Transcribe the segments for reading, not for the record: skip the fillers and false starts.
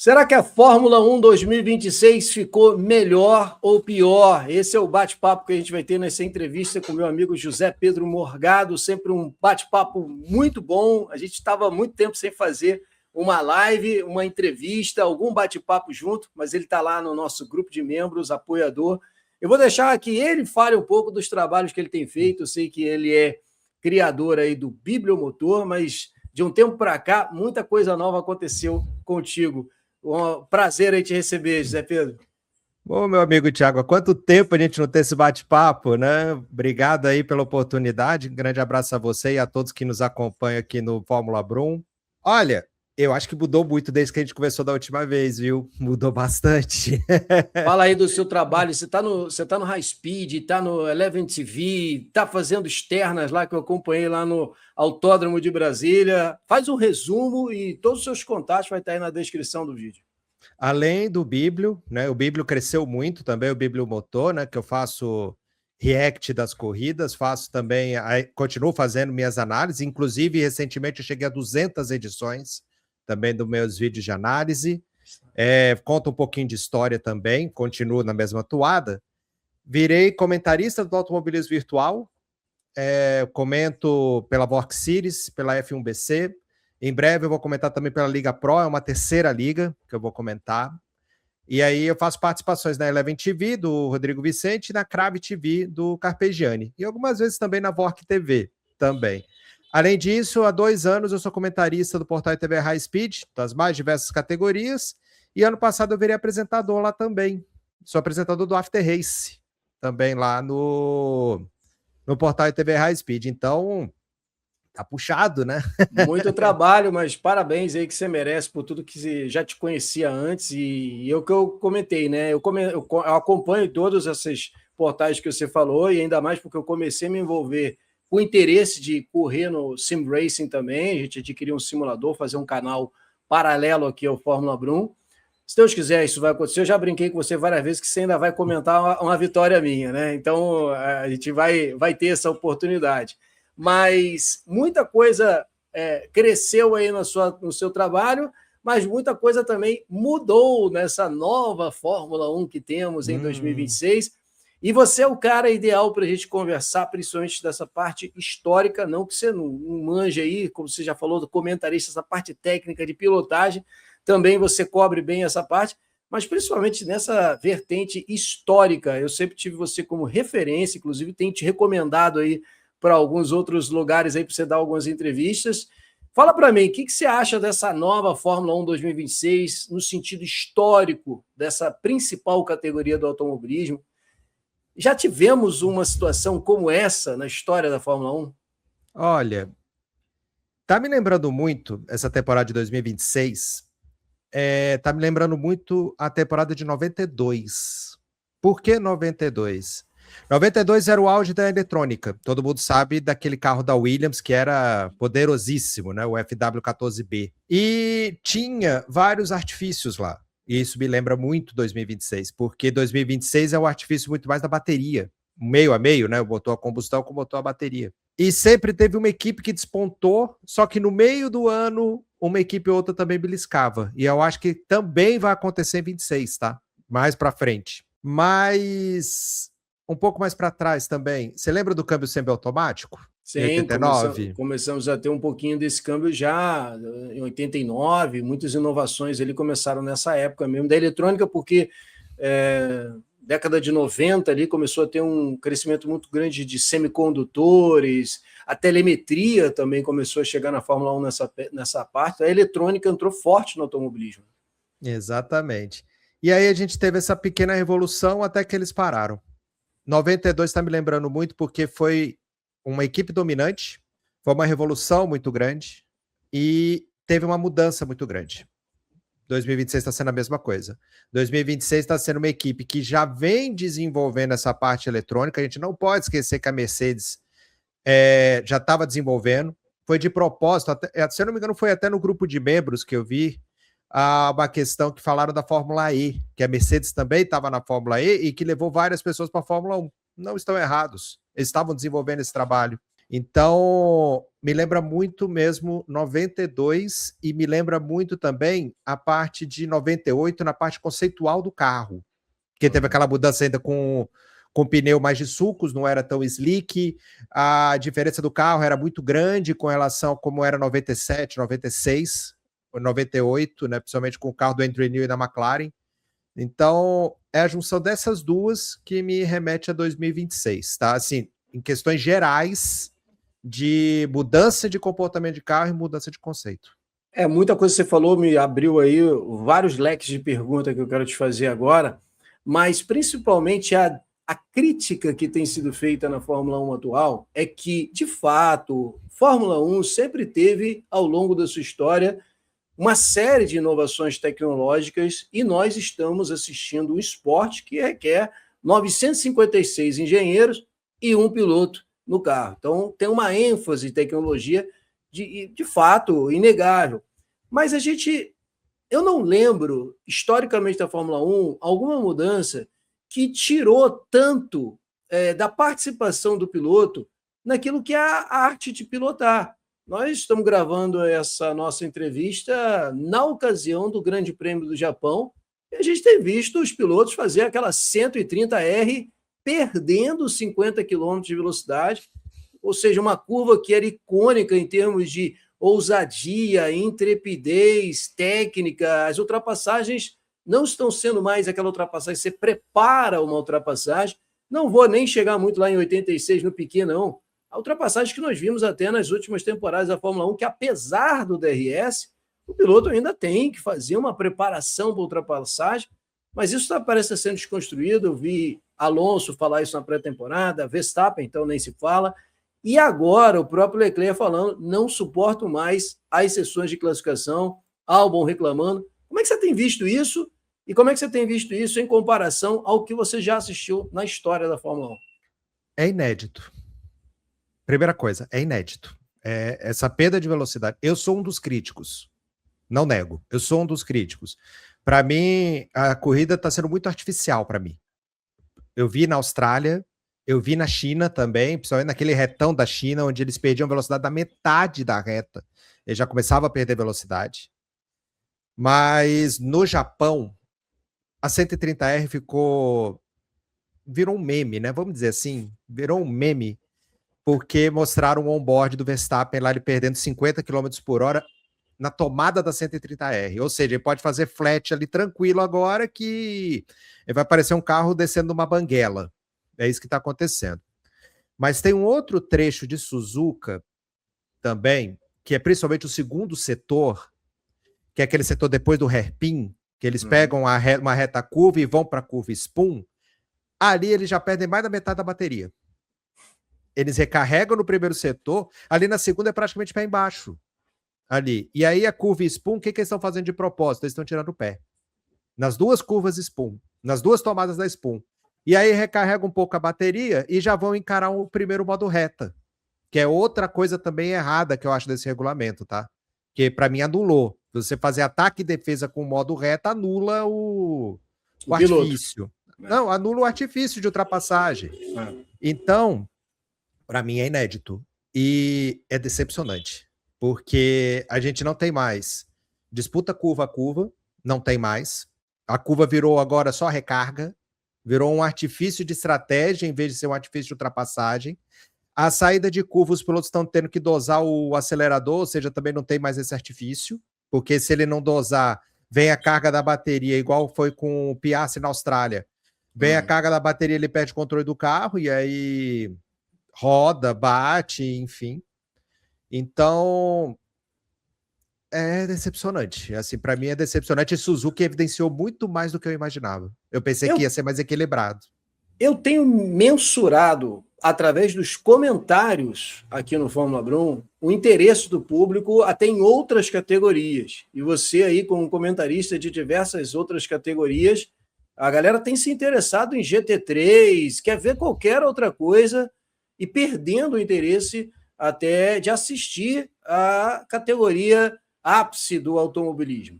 Será que a Fórmula 1 2026 ficou melhor ou pior? Esse é o bate-papo que a gente vai ter nessa entrevista com o meu amigo José Pedro Morgado, sempre um bate-papo muito bom. A gente estava há muito tempo sem fazer uma live, uma entrevista, algum bate-papo junto, mas ele está lá no nosso grupo de membros, apoiador. Eu vou deixar que ele fale um pouco dos trabalhos que ele tem feito. Eu sei que ele é criador aí do Bibliomotor, mas de um tempo para cá, muita coisa nova aconteceu contigo. Um prazer aí te receber, José Pedro. Bom, meu amigo Thiago, há quanto tempo a gente não tem esse bate-papo, né? Obrigado aí pela oportunidade. Um grande abraço a você e a todos que nos acompanham aqui no Fórmula Brum. Olha, eu acho que mudou muito desde que a gente conversou da última vez, viu? Mudou bastante. Fala aí do seu trabalho. Você tá no High Speed, está no Eleven TV, está fazendo externas lá que eu acompanhei lá no Autódromo de Brasília. Faz um resumo e todos os seus contatos vai estar aí na descrição do vídeo. Além do Biblio, né? O Biblio cresceu muito também, o Bibliomotor, né? Que eu faço react das corridas, faço também, continuo fazendo minhas análises, inclusive recentemente eu cheguei a 200 edições também dos meus vídeos de análise. Conto um pouquinho de história também, continuo na mesma toada. Virei comentarista do automobilismo virtual, comento pela Vork Series, pela F1BC. Em breve eu vou comentar também pela Liga Pro, é uma terceira liga que eu vou comentar. E aí eu faço participações na Eleven TV, do Rodrigo Vicente, e na Crave TV, do Carpegiani. E algumas vezes também na Vork TV, também. Além disso, há 2 anos eu sou comentarista do portal TV High Speed, das mais diversas categorias, e ano passado eu virei apresentador lá também. Sou apresentador do After Race, também lá no portal TV High Speed. Então, tá puxado, né? Muito trabalho, mas parabéns aí que você merece por tudo que já te conhecia antes. E é o que eu comentei, né? Eu acompanho todos esses portais que você falou, e ainda mais porque eu comecei a me envolver com o interesse de correr no Sim Racing também. A gente adquiriu um simulador, fazer um canal paralelo aqui ao Fórmula Brum. Se Deus quiser, isso vai acontecer. Eu já brinquei com você várias vezes que você ainda vai comentar uma vitória minha, né? Então a gente vai ter essa oportunidade. Mas muita coisa cresceu aí no seu trabalho, mas muita coisa também mudou nessa nova Fórmula 1 que temos em 2026. E você é o cara ideal para a gente conversar, principalmente dessa parte histórica, não que você não manja aí, como você já falou, do comentarista, essa parte técnica de pilotagem, também você cobre bem essa parte, mas principalmente nessa vertente histórica. Eu sempre tive você como referência, inclusive tenho te recomendado aí para alguns outros lugares aí para você dar algumas entrevistas. Fala para mim, o que você acha dessa nova Fórmula 1 2026 no sentido histórico dessa principal categoria do automobilismo? Já tivemos uma situação como essa na história da Fórmula 1? Olha, tá me lembrando muito essa temporada de 2026. Tá me lembrando muito a temporada de 92. Por que 92? 92 era o auge da eletrônica. Todo mundo sabe daquele carro da Williams que era poderosíssimo, né? O FW14B. E tinha vários artifícios lá. E isso me lembra muito 2026, porque 2026 é o artifício muito mais da bateria. Meio a meio, né? O motor a combustão com o motor a bateria. E sempre teve uma equipe que despontou, só que no meio do ano, uma equipe ou outra também beliscava. E eu acho que também vai acontecer em 26, tá? Mais pra frente. Mas um pouco mais para trás também. Você lembra do câmbio semiautomático? Sim, em 89? começamos a ter um pouquinho desse câmbio já em 89, muitas inovações ali começaram nessa época mesmo da eletrônica, porque década de 90 ali começou a ter um crescimento muito grande de semicondutores, a telemetria também começou a chegar na Fórmula 1 nessa parte, a eletrônica entrou forte no automobilismo. Exatamente. E aí a gente teve essa pequena revolução até que eles pararam. 92 está me lembrando muito porque foi uma equipe dominante, foi uma revolução muito grande e teve uma mudança muito grande. 2026 está sendo a mesma coisa. 2026 está sendo uma equipe que já vem desenvolvendo essa parte eletrônica. A gente não pode esquecer que a Mercedes já estava desenvolvendo. Foi de propósito, se eu não me engano, foi até no grupo de membros que eu vi uma questão que falaram da Fórmula E, que a Mercedes também estava na Fórmula E e que levou várias pessoas para a Fórmula 1. Não estão errados. Eles estavam desenvolvendo esse trabalho. Então, me lembra muito mesmo 92 e me lembra muito também a parte de 98 na parte conceitual do carro, que teve aquela mudança ainda com pneu mais de sulcos, não era tão slick, a diferença do carro era muito grande com relação a como era 97, 96, 98, né, principalmente com o carro do Adrian Newey e da McLaren. Então, é a junção dessas duas que me remete a 2026, tá? Assim, em questões gerais de mudança de comportamento de carro e mudança de conceito. Muita coisa que você falou me abriu aí vários leques de perguntas que eu quero te fazer agora, mas principalmente a crítica que tem sido feita na Fórmula 1 atual é que, de fato, Fórmula 1 sempre teve, ao longo da sua história, uma série de inovações tecnológicas e nós estamos assistindo um esporte que requer 956 engenheiros e um piloto no carro. Então, tem uma ênfase em tecnologia de fato inegável. Mas eu não lembro, historicamente da Fórmula 1, alguma mudança que tirou tanto da participação do piloto naquilo que é a arte de pilotar. Nós estamos gravando essa nossa entrevista na ocasião do Grande Prêmio do Japão e a gente tem visto os pilotos fazer aquela 130R perdendo 50 km de velocidade, ou seja, uma curva que era icônica em termos de ousadia, intrepidez, técnica. As ultrapassagens não estão sendo mais aquela ultrapassagem, você prepara uma ultrapassagem. Não vou nem chegar muito lá em 86 no Piquet, não. A ultrapassagem que nós vimos até nas últimas temporadas da Fórmula 1, que apesar do DRS, o piloto ainda tem que fazer uma preparação para a ultrapassagem, mas isso parece estar sendo desconstruído. Eu vi Alonso falar isso na pré-temporada, Verstappen, então nem se fala. E agora o próprio Leclerc falando, não suporto mais as sessões de classificação, Albon reclamando. Como é que você tem visto isso? E como é que você tem visto isso em comparação ao que você já assistiu na história da Fórmula 1? É inédito. Primeira coisa, é inédito. Essa perda de velocidade. Eu sou um dos críticos. Não nego. Eu sou um dos críticos. Para mim, a corrida está sendo muito artificial para mim. Eu vi na Austrália, eu vi na China também, principalmente naquele retão da China, onde eles perdiam velocidade da metade da reta. Eles já começavam a perder velocidade. Mas no Japão, a 130R virou um meme, né? Vamos dizer assim, virou um meme, porque mostraram o on-board do Verstappen lá, ele perdendo 50 km por hora na tomada da 130R. Ou seja, ele pode fazer flat ali tranquilo agora que vai aparecer um carro descendo uma banguela. É isso que está acontecendo. Mas tem um outro trecho de Suzuka também, que é principalmente o segundo setor, que é aquele setor depois do hairpin, que eles pegam uma reta curva e vão para a curva spoon. Ali eles já perdem mais da metade da bateria. Eles recarregam no primeiro setor, ali na segunda é praticamente pé embaixo. Ali. E aí a curva spoon, o que eles estão fazendo de propósito? Eles estão tirando o pé. Nas duas curvas spoon, nas duas tomadas da spoon. E aí recarrega um pouco a bateria e já vão encarar o primeiro modo reta, que é outra coisa também errada que eu acho desse regulamento, tá? Que para mim anulou. Você fazer ataque e defesa com o modo reta anula o artifício. Não, anula o artifício de ultrapassagem. Então, para mim é inédito. E é decepcionante. Porque a gente não tem mais disputa curva a curva, não tem mais. A curva virou agora só recarga, virou um artifício de estratégia em vez de ser um artifício de ultrapassagem. A saída de curva, os pilotos estão tendo que dosar o acelerador, ou seja, também não tem mais esse artifício, porque se ele não dosar, vem a carga da bateria, igual foi com o Piastri na Austrália. Vem a carga da bateria, ele perde o controle do carro, e aí roda, bate, enfim. Então, é decepcionante. Assim, para mim é decepcionante. E Suzuki evidenciou muito mais do que eu imaginava. Eu pensei que ia ser mais equilibrado. Eu tenho mensurado, através dos comentários aqui no Fórmula Brum, o interesse do público até em outras categorias. E você aí, como comentarista de diversas outras categorias, a galera tem se interessado em GT3, quer ver qualquer outra coisa e perdendo o interesse até de assistir a categoria ápice do automobilismo.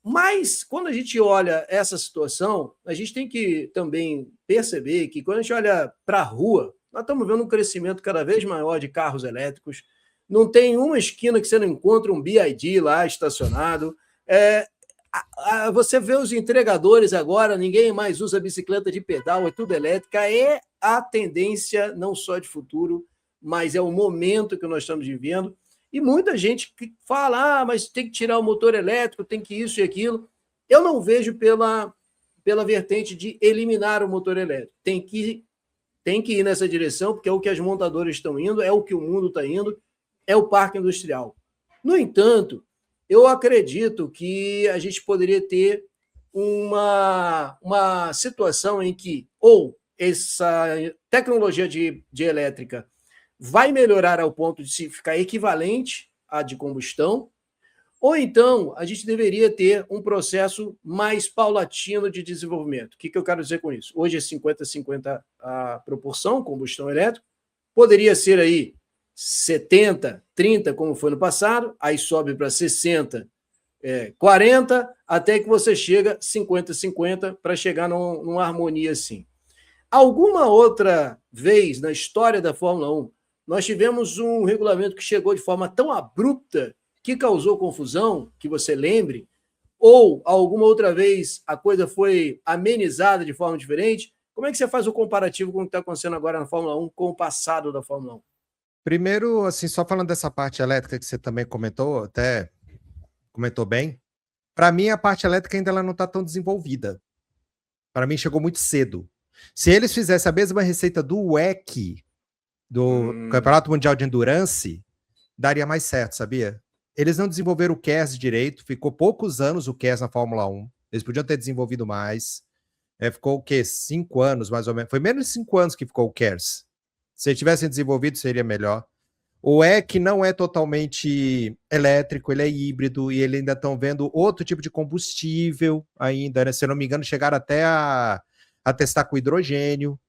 Mas, quando a gente olha essa situação, a gente tem que também perceber que quando a gente olha para a rua, Nós estamos vendo um crescimento cada vez maior de carros elétricos. Não tem uma esquina que você não encontra um BYD lá estacionado. Você vê os entregadores agora, ninguém mais usa bicicleta de pedal, é tudo elétrica. É a tendência não só de futuro, mas é o momento que nós estamos vivendo. E muita gente que fala, mas tem que tirar o motor elétrico, tem que isso e aquilo. Eu não vejo pela vertente de eliminar o motor elétrico. Tem que ir nessa direção, porque é o que as montadoras estão indo, é o que o mundo está indo, é o parque industrial. No entanto, eu acredito que a gente poderia ter uma situação em que ou essa tecnologia de elétrica vai melhorar ao ponto de se ficar equivalente à de combustão, ou então a gente deveria ter um processo mais paulatino de desenvolvimento. O que eu quero dizer com isso? Hoje é 50-50 a proporção, combustão elétrica, poderia ser aí 70-30, como foi no passado, aí sobe para 60, 40, até que você chega 50-50 para chegar numa harmonia assim. Alguma outra vez na história da Fórmula 1, nós tivemos um regulamento que chegou de forma tão abrupta que causou confusão, que você lembre, ou alguma outra vez a coisa foi amenizada de forma diferente? Como é que você faz o comparativo com o que está acontecendo agora na Fórmula 1 com o passado da Fórmula 1? Primeiro, assim, só falando dessa parte elétrica que você também comentou, até comentou bem, para mim a parte elétrica ainda ela não está tão desenvolvida. Para mim chegou muito cedo. Se eles fizessem a mesma receita do WEC, do Campeonato Mundial de Endurance, daria mais certo, sabia? Eles não desenvolveram o KERS direito, ficou poucos anos o KERS na Fórmula 1, eles podiam ter desenvolvido mais. Ficou o quê? 5 anos, mais ou menos. Foi menos de 5 anos que ficou o KERS. Se eles tivessem desenvolvido, seria melhor. O EC não é totalmente elétrico, ele é híbrido e eles ainda estão vendo outro tipo de combustível ainda, né? Se eu não me engano, chegaram até a testar com hidrogênio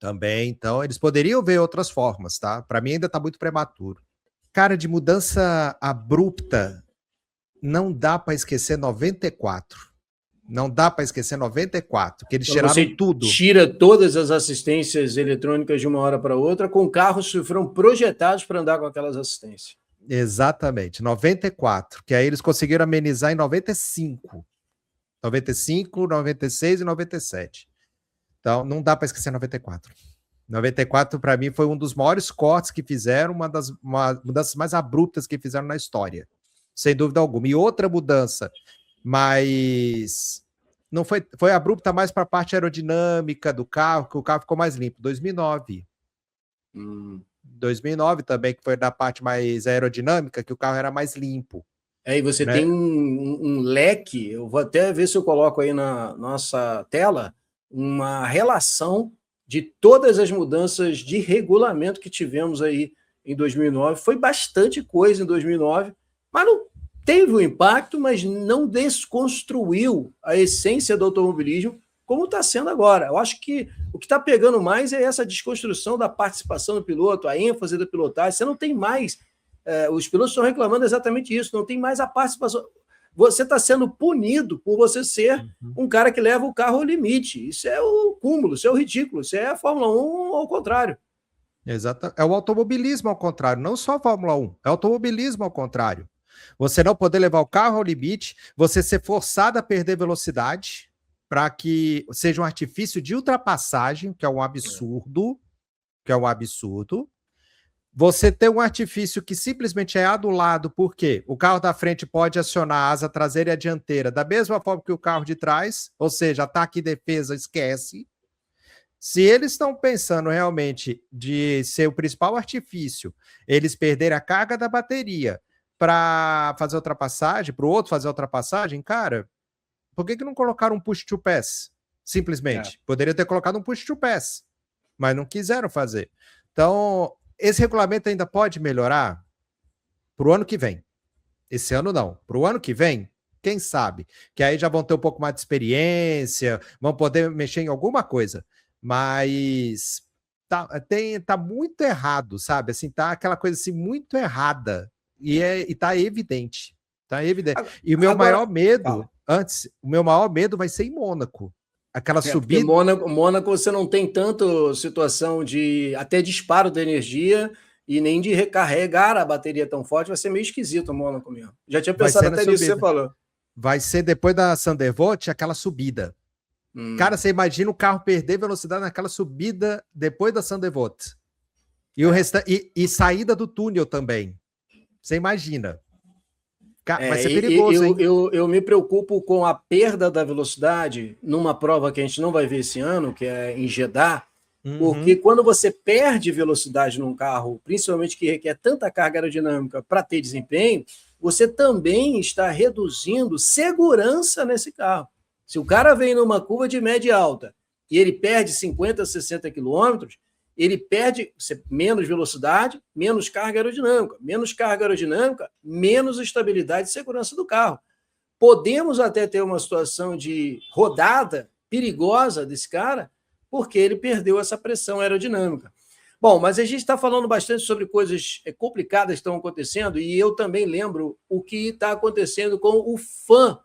também. Então, eles poderiam ver outras formas, tá? Para mim ainda está muito prematuro. Cara, de mudança abrupta, não dá para esquecer 94. Não dá para esquecer 94, que eles tiraram tudo. Tira todas as assistências eletrônicas de uma hora para outra com carros que foram projetados para andar com aquelas assistências. Exatamente, 94, que aí eles conseguiram amenizar em 95. 95, 96 e 97. Então, não dá para esquecer 94. 94, para mim, foi um dos maiores cortes que fizeram, uma das mudanças mais abruptas que fizeram na história, sem dúvida alguma. E outra mudança, mas não foi abrupta mais para a parte aerodinâmica do carro, que o carro ficou mais limpo. 2009. 2009 também, que foi da parte mais aerodinâmica, que o carro era mais limpo. E você tem um leque, eu vou até ver se eu coloco aí na nossa tela, uma relação de todas as mudanças de regulamento que tivemos aí em 2009. Foi bastante coisa em 2009, mas não teve um impacto, mas não desconstruiu a essência do automobilismo como está sendo agora. Eu acho que o que está pegando mais é essa desconstrução da participação do piloto, a ênfase da pilotagem. Você não tem mais... os pilotos estão reclamando exatamente isso, não tem mais a participação. Você está sendo punido por você ser um cara que leva o carro ao limite. Isso é o cúmulo, isso é o ridículo, isso é a Fórmula 1 ao contrário. Exato. É o automobilismo ao contrário, não só a Fórmula 1, é o automobilismo ao contrário. Você não poder levar o carro ao limite, você ser forçado a perder velocidade para que seja um artifício de ultrapassagem, que é um absurdo, Você ter um artifício que simplesmente é adulado, porque o carro da frente pode acionar a asa traseira e a dianteira da mesma forma que o carro de trás, ou seja, ataque e defesa, esquece. Se eles estão pensando realmente de ser o principal artifício, eles perderem a carga da bateria para fazer ultrapassagem, para o outro fazer ultrapassagem, cara, por que não colocaram um push to pass? Simplesmente. Poderia ter colocado um push to pass, mas não quiseram fazer. Então, esse regulamento ainda pode melhorar para o ano que vem. Esse ano não. Para o ano que vem, quem sabe? Que aí já vão ter um pouco mais de experiência, vão poder mexer em alguma coisa. Mas tá muito errado, sabe? Assim, tá aquela coisa assim muito errada. E tá evidente. Tá evidente. E o meu maior medo, o meu maior medo vai ser em Mônaco. aquela Porque subida. Mônaco você não tem tanto situação de até disparo da energia e nem de recarregar a bateria tão forte, vai ser meio esquisito o Mônaco mesmo. Já tinha Vai pensado ser na até nisso que você subida. falou. Vai ser depois da Sandervoort, aquela subida. Cara, você imagina o carro perder velocidade naquela subida depois da Sandervoort. E saída do túnel também. Você imagina. Vai ser perigoso, hein? Eu me preocupo com a perda da velocidade numa prova que a gente não vai ver esse ano, que é em Jeddah, porque quando você perde velocidade num carro, principalmente que requer tanta carga aerodinâmica para ter desempenho, você também está reduzindo segurança nesse carro. Se o cara vem numa curva de média e alta e ele perde 50, 60 quilômetros, ele perde menos velocidade, menos carga aerodinâmica. Menos carga aerodinâmica, menos estabilidade e segurança do carro. Podemos até ter uma situação de rodada perigosa desse cara, porque ele perdeu essa pressão aerodinâmica. Bom, mas a gente está falando bastante sobre coisas complicadas que estão acontecendo, e eu também lembro o que está acontecendo com o fã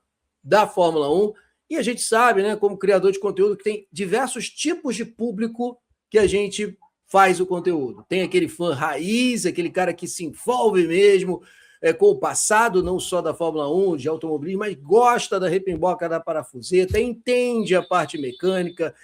da Fórmula 1, e a gente sabe, né, como criador de conteúdo, que tem diversos tipos de público que a gente faz o conteúdo. Tem aquele fã raiz, aquele cara que se envolve mesmo com o passado, não só da Fórmula 1, de automobilismo, mas gosta da repimboca da parafuseta, entende a parte mecânica,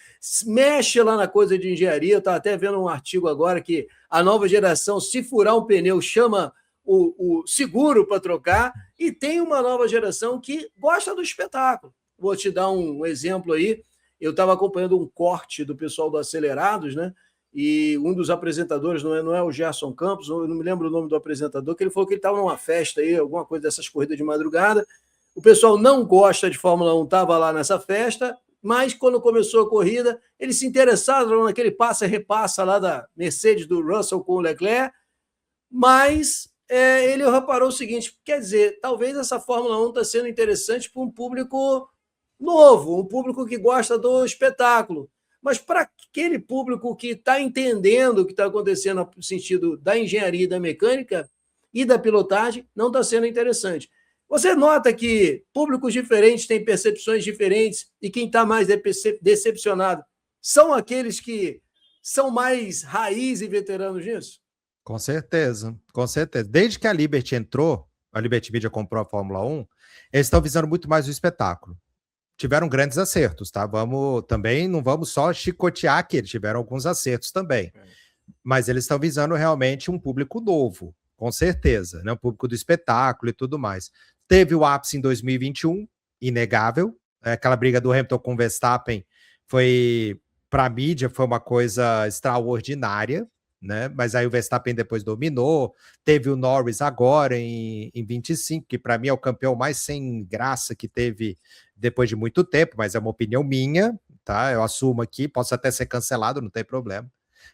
mexe lá na coisa de engenharia. Eu estava até vendo um artigo agora que a nova geração, se furar um pneu, chama o seguro para trocar, e tem uma nova geração que gosta do espetáculo. Vou te dar um exemplo aí. Eu estava acompanhando um corte do pessoal do Acelerados, né? E um dos apresentadores, não é o Gerson Campos, eu não me lembro o nome do apresentador, que ele falou que ele estava numa festa aí, alguma coisa dessas corridas de madrugada. O pessoal não gosta de Fórmula 1, estava lá nessa festa, mas quando começou a corrida, eles se interessaram naquele passa e repassa lá da Mercedes do Russell com o Leclerc, mas ele reparou o seguinte, quer dizer, talvez essa Fórmula 1 está sendo interessante para um público novo, um público que gosta do espetáculo. Mas para aquele público que está entendendo o que está acontecendo no sentido da engenharia e da mecânica e da pilotagem, não está sendo interessante. Você nota que públicos diferentes têm percepções diferentes e quem está mais decepcionado são aqueles que são mais raiz e veteranos nisso? Com certeza, com certeza. Desde que a Liberty entrou, a Liberty Media comprou a Fórmula 1, eles estão visando muito mais o espetáculo. Tiveram grandes acertos, tá? Não vamos só chicotear que eles tiveram alguns acertos também. Mas eles estão visando realmente um público novo, com certeza, né? Um público do espetáculo e tudo mais. Teve o ápice em 2021, inegável. Aquela briga do Hamilton com o Verstappen para a mídia, foi uma coisa extraordinária, né? Mas aí o Verstappen depois dominou. Teve o Norris agora em 25, que para mim é o campeão mais sem graça que teve depois de muito tempo, mas é uma opinião minha, tá? Eu assumo aqui, posso até ser cancelado, não tem problema.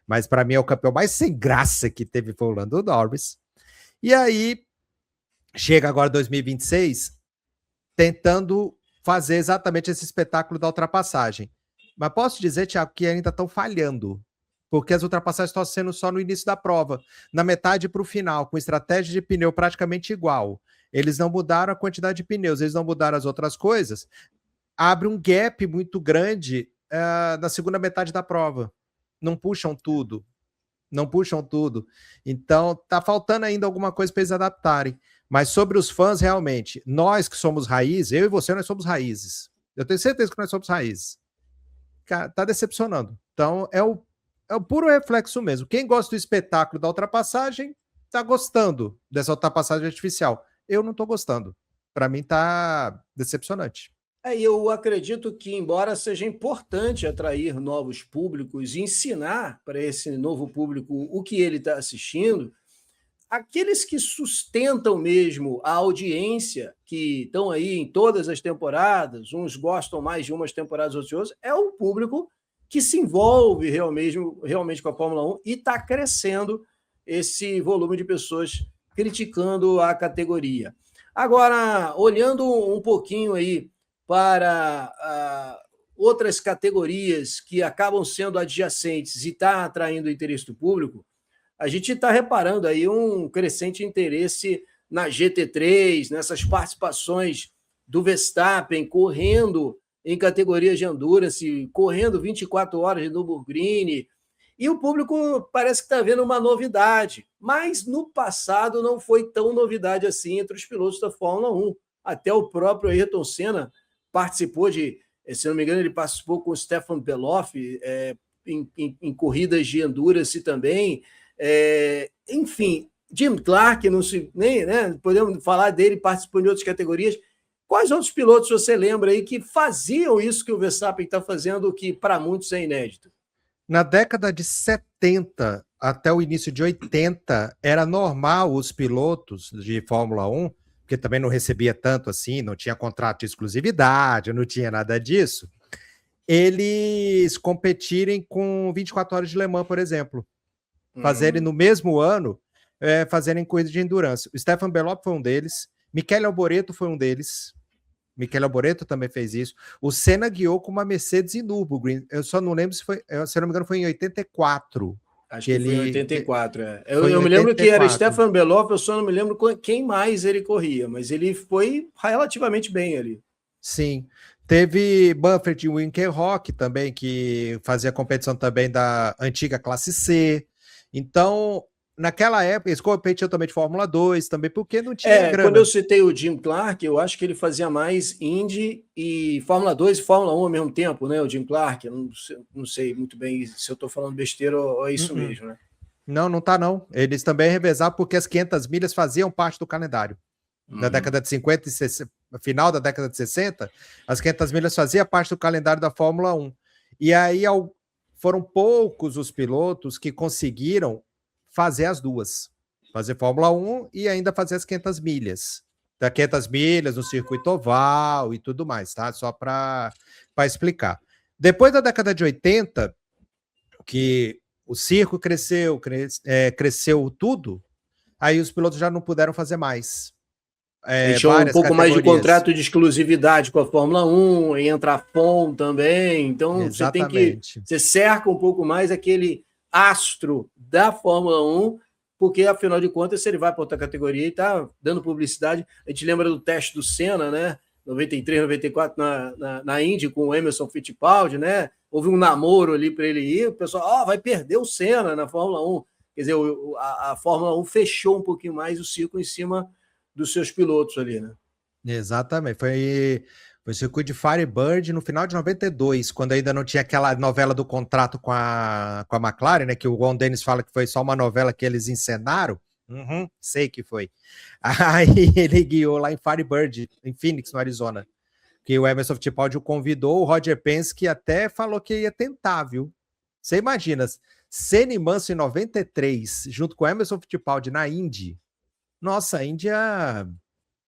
Mas para mim é o campeão mais sem graça que teve foi o Lando Norris. E aí chega agora 2026 tentando fazer exatamente esse espetáculo da ultrapassagem. Mas posso dizer, Thiago, que ainda estão falhando, porque as ultrapassagens estão sendo só no início da prova, na metade para o final, com estratégia de pneu praticamente igual. Eles não mudaram a quantidade de pneus, eles não mudaram as outras coisas. Abre um gap muito grande na segunda metade da prova. Não puxam tudo. Então, tá faltando ainda alguma coisa para eles adaptarem. Mas sobre os fãs, realmente, nós que somos raízes, eu e você, nós somos raízes. Eu tenho certeza que nós somos raízes. Cara, tá decepcionando. Então, é o puro reflexo mesmo. Quem gosta do espetáculo da ultrapassagem, tá gostando dessa ultrapassagem artificial. Eu não tô gostando. Para mim, tá decepcionante. Eu acredito que, embora seja importante atrair novos públicos e ensinar para esse novo público o que ele está assistindo, aqueles que sustentam mesmo a audiência, que estão aí em todas as temporadas, uns gostam mais de umas temporadas, outros, é o público que se envolve realmente com a Fórmula 1 e está crescendo esse volume de pessoas criticando a categoria. Agora, olhando um pouquinho aí para outras categorias que acabam sendo adjacentes e está atraindo o interesse do público, a gente está reparando aí um crescente interesse na GT3, nessas participações do Verstappen correndo em categorias de endurance, correndo 24 horas de Nürburgring, e o público parece que está vendo uma novidade, mas no passado não foi tão novidade assim entre os pilotos da Fórmula 1. Até o próprio Ayrton Senna participou se não me engano, ele participou com o Stefan Beloff em corridas de endurance também. Enfim, Jim Clark, não se, nem, né, podemos falar dele, participou de outras categorias. Quais outros pilotos você lembra aí que faziam isso que o Verstappen está fazendo, que para muitos é inédito? Na década de 70 até o início de 80, era normal os pilotos de Fórmula 1, porque também não recebia tanto assim, não tinha contrato de exclusividade, não tinha nada disso, eles competirem com 24 horas de Le Mans, por exemplo. Fazerem no mesmo ano, fazerem corrida de endurance. O Stefan Beloff foi um deles, Michele Alboreto foi um deles, Michele Alboreto também fez isso. O Senna guiou com uma Mercedes em Nürburgring. Eu só não lembro se foi, se não me engano, foi em 84. Acho que foi em 84. Eu me lembro que era Stefan Beloff, eu só não me lembro quem mais ele corria, mas ele foi relativamente bem ali. Sim. Teve Buffett e Winkelhock também, que fazia competição também da antiga classe C. Então, naquela época, eles competiam também de Fórmula 2, também porque não tinha grana. Quando eu citei o Jim Clark, eu acho que ele fazia mais Indy e Fórmula 2 e Fórmula 1 ao mesmo tempo, né? O Jim Clark, eu não sei muito bem se eu estou falando besteira ou é isso mesmo, né? Não tá não. Eles também revezavam porque as 500 milhas faziam parte do calendário. Na década de 50 e 60, final da década de 60, as 500 milhas faziam parte do calendário da Fórmula 1. E aí foram poucos os pilotos que conseguiram fazer as duas. Fazer Fórmula 1 e ainda fazer as 500 milhas. Da 500 milhas no circuito oval e tudo mais, tá? Só para explicar. Depois da década de 80, que o circo cresceu tudo, aí os pilotos já não puderam fazer mais. Tinha um pouco mais de contrato de exclusividade com a Fórmula 1, entra a FOM também, então Exatamente. você cerca um pouco mais aquele astro da Fórmula 1, porque afinal de contas, se ele vai para outra categoria e está dando publicidade, a gente lembra do teste do Senna, né? 93, 94 na Indy com o Emerson Fittipaldi, né? Houve um namoro ali para ele ir, o pessoal vai perder o Senna na Fórmula 1. Quer dizer, a Fórmula 1 fechou um pouquinho mais o ciclo em cima dos seus pilotos ali, né? Exatamente. Foi o circuito de Firebird no final de 92, quando ainda não tinha aquela novela do contrato com a McLaren, né? Que o Ron Dennis fala que foi só uma novela que eles encenaram. Sei que foi. Aí ele guiou lá em Firebird, em Phoenix, no Arizona. Que o Emerson Fittipaldi o convidou, o Roger Penske até falou que ia tentar, viu? Você imagina, Senna e Mansell em 93, junto com o Emerson Fittipaldi na Indy. Nossa, a Indy ia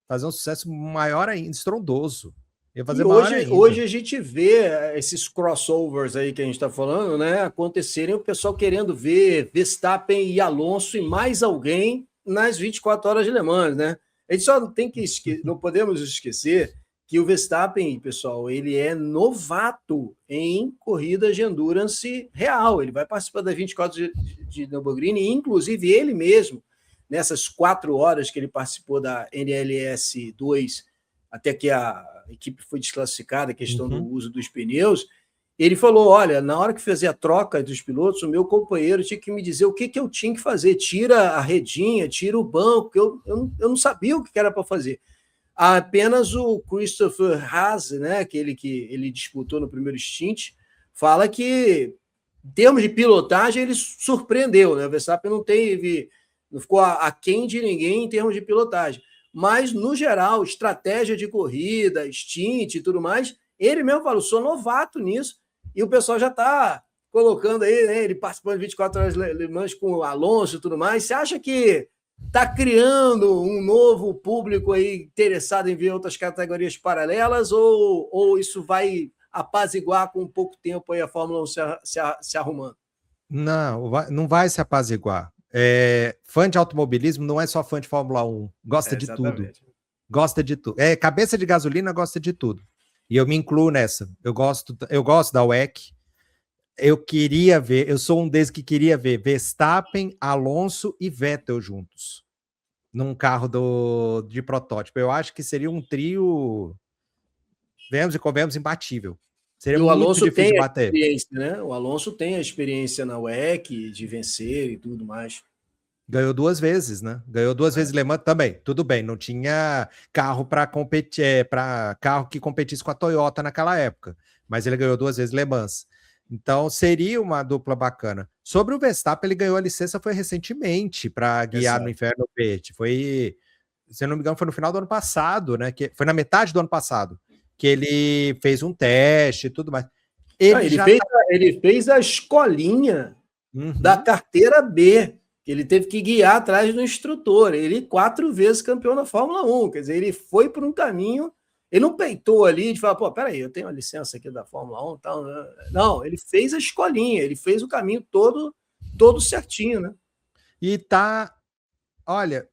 fazer um sucesso maior ainda, estrondoso. Ia fazer hoje a gente vê esses crossovers aí que a gente está falando, né, acontecerem, o pessoal querendo ver Verstappen e Alonso e mais alguém nas 24 horas de Le Mans, né? A gente só tem que não podemos esquecer que o Verstappen, pessoal, ele é novato em corridas de endurance real. Ele vai participar das 24 de Nürburgring, e inclusive ele mesmo, nessas 4 horas que ele participou da NLS 2, até que a equipe foi desclassificada, a questão do uso dos pneus, ele falou, olha, na hora que fazer a troca dos pilotos, o meu companheiro tinha que me dizer o que eu tinha que fazer, tira a redinha, tira o banco, eu não sabia o que era para fazer. Apenas o Christopher Haas, né, aquele que ele disputou no primeiro stint, fala que, em termos de pilotagem, ele surpreendeu, né? O Verstappen não ficou aquém de ninguém em termos de pilotagem. Mas, no geral, estratégia de corrida, stint e tudo mais, ele mesmo falou, sou novato nisso, e o pessoal já está colocando aí, né, ele participando de 24 horas de Le Mans com o Alonso e tudo mais. Você acha que está criando um novo público aí interessado em ver outras categorias paralelas, ou isso vai apaziguar com pouco tempo aí a Fórmula 1 se arrumando? Não vai se apaziguar. Fã de automobilismo não é só fã de Fórmula 1, gosta de tudo. Gosta de tudo. Cabeça de gasolina gosta de tudo. E eu me incluo nessa. Eu gosto da WEC. Eu sou um desses que queria ver Verstappen, Alonso e Vettel juntos num carro de protótipo. Eu acho que seria um trio vemos e convenhamos, imbatível. Seria E o muito Alonso difícil de tem a bater. experiência, né? O Alonso tem a experiência na WEC de vencer e tudo mais. Ganhou 2 vezes, né? Ganhou 2 vezes Le Mans também. Tudo bem, não tinha carro para competir, para carro que competisse com a Toyota naquela época, mas ele ganhou 2 vezes Le Mans. Então seria uma dupla bacana. Sobre o Verstappen, ele ganhou a licença foi recentemente para guiar no Inferno Verde. Foi, se eu não me engano, foi no final do ano passado, né? Que foi na metade do ano passado que ele fez um teste e tudo mais. Ele fez a escolinha da carteira B. Ele teve que guiar atrás do instrutor. Ele 4 vezes campeão da Fórmula 1. Quer dizer, ele foi por um caminho. Ele não peitou ali de falar, pô, peraí, eu tenho a licença aqui da Fórmula 1 e tal. Não, ele fez a escolinha, ele fez o caminho todo certinho, né? E tá. Olha,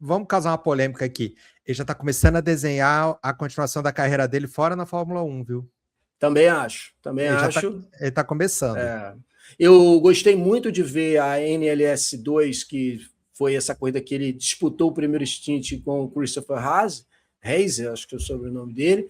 vamos causar uma polêmica aqui. Ele já tá começando a desenhar a continuação da carreira dele fora na Fórmula 1, viu? Também acho. Ele tá começando. Eu gostei muito de ver a NLS2, que foi essa corrida que ele disputou o primeiro stint com o Christopher Haase, acho que é o sobrenome dele,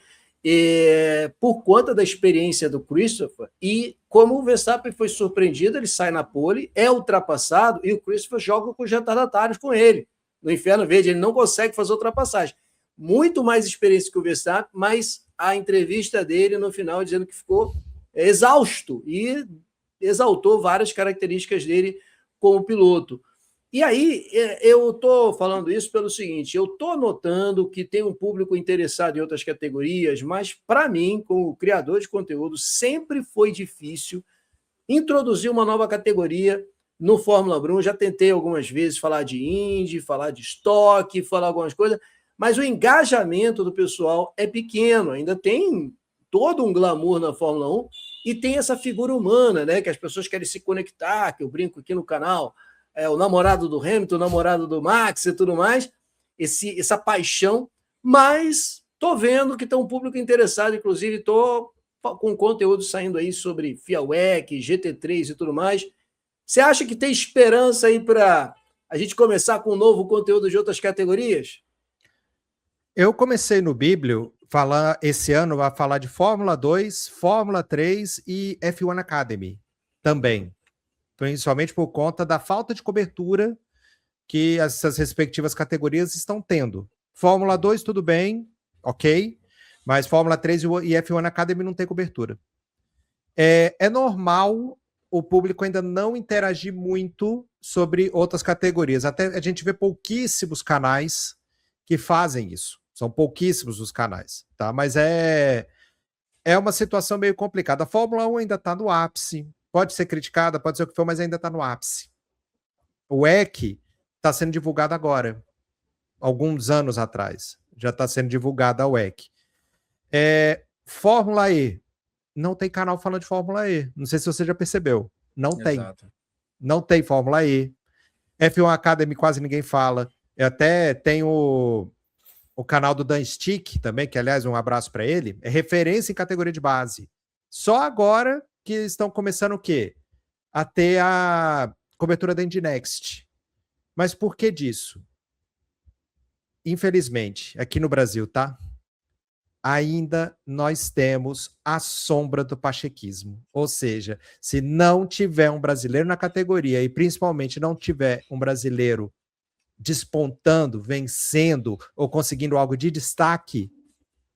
por conta da experiência do Christopher, e como o Verstappen foi surpreendido, ele sai na pole, é ultrapassado, e o Christopher joga com os retardatários com ele, no Inferno Verde, ele não consegue fazer ultrapassagem. Muito mais experiência que o Verstappen, mas a entrevista dele no final dizendo que ficou exausto e exaltou várias características dele como piloto. E aí, eu estou falando isso pelo seguinte, eu estou notando que tem um público interessado em outras categorias, mas, para mim, como criador de conteúdo, sempre foi difícil introduzir uma nova categoria no Fórmula 1. Já tentei algumas vezes falar de Indy, falar de estoque, falar algumas coisas, mas o engajamento do pessoal é pequeno, ainda tem todo um glamour na Fórmula 1 e tem essa figura humana, né, que as pessoas querem se conectar, que eu brinco aqui no canal, o namorado do Hamilton, o namorado do Max e tudo mais, essa paixão, mas estou vendo que tem um público interessado, inclusive estou com conteúdo saindo aí sobre FIA WEC, GT3 e tudo mais. Você acha que tem esperança aí para a gente começar com um novo conteúdo de outras categorias? Eu comecei no Biblio esse ano a falar de Fórmula 2, Fórmula 3 e F1 Academy também. Principalmente por conta da falta de cobertura que essas respectivas categorias estão tendo. Fórmula 2, tudo bem, ok, mas Fórmula 3 e F1 Academy não tem cobertura. É normal o público ainda não interagir muito sobre outras categorias. Até a gente vê pouquíssimos canais que fazem isso. São pouquíssimos os canais, tá? Mas é uma situação meio complicada. A Fórmula 1 ainda está no ápice. Pode ser criticada, pode ser o que for, mas ainda está no ápice. O WEC está sendo divulgado agora. Alguns anos atrás. Já está sendo divulgada a WEC. Fórmula E. Não tem canal falando de Fórmula E. Não sei se você já percebeu. Não tem. Não tem Fórmula E. F1 Academy quase ninguém fala. Eu até tenho o canal do Dan Stick também, que aliás um abraço para ele, é referência em categoria de base. Só agora que estão começando o quê? A ter a cobertura da Indy Next. Mas por que disso? Infelizmente, aqui no Brasil, tá? Ainda nós temos a sombra do pachequismo. Ou seja, se não tiver um brasileiro na categoria e principalmente não tiver um brasileiro despontando, vencendo ou conseguindo algo de destaque,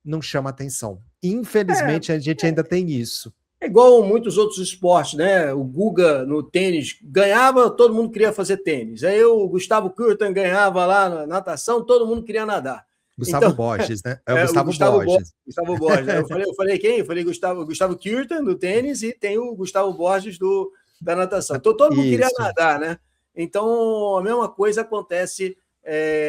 não chama atenção. Infelizmente, a gente ainda tem isso. É igual muitos outros esportes, né? O Guga no tênis ganhava, todo mundo queria fazer tênis. Aí o Gustavo Kuerten ganhava lá na natação, todo mundo queria nadar. Gustavo Borges, né? É o Gustavo Borges. Gustavo Borges. Eu falei quem? Eu falei Gustavo Kuerten do tênis e tem o Gustavo Borges da natação. Então todo mundo queria nadar, né? Então, a mesma coisa acontece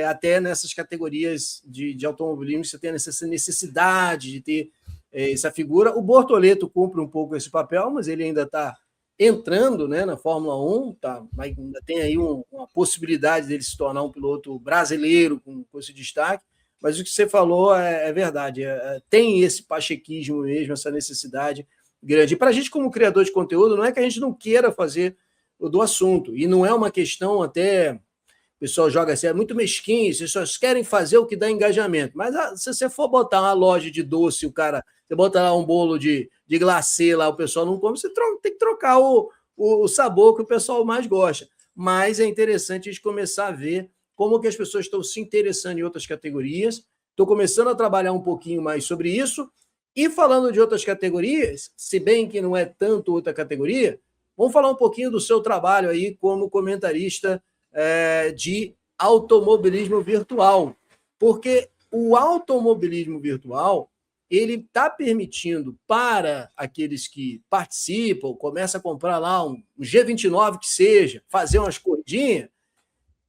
até nessas categorias de automobilismo, você tem essa necessidade de ter essa figura. O Bortoleto cumpre um pouco esse papel, mas ele ainda está entrando, né, na Fórmula 1, ainda tem aí uma possibilidade dele se tornar um piloto brasileiro com esse destaque, mas o que você falou é verdade, tem esse pachequismo mesmo, essa necessidade grande. E para a gente, como criador de conteúdo, não é que a gente não queira fazer do assunto. E não é uma questão até o pessoal joga assim, é muito mesquinho, vocês só querem fazer o que dá engajamento. Mas se você for botar uma loja de doce, você bota lá um bolo de glacê lá, o pessoal não come, você tem que trocar o sabor que o pessoal mais gosta. Mas é interessante a gente começar a ver como que as pessoas estão se interessando em outras categorias. Estou começando a trabalhar um pouquinho mais sobre isso. E falando de outras categorias, se bem que não é tanto outra categoria, vamos falar um pouquinho do seu trabalho aí como comentarista de automobilismo virtual. Porque o automobilismo virtual, ele está permitindo para aqueles que participam, começam a comprar lá um G29 que seja, fazer umas corridinhas,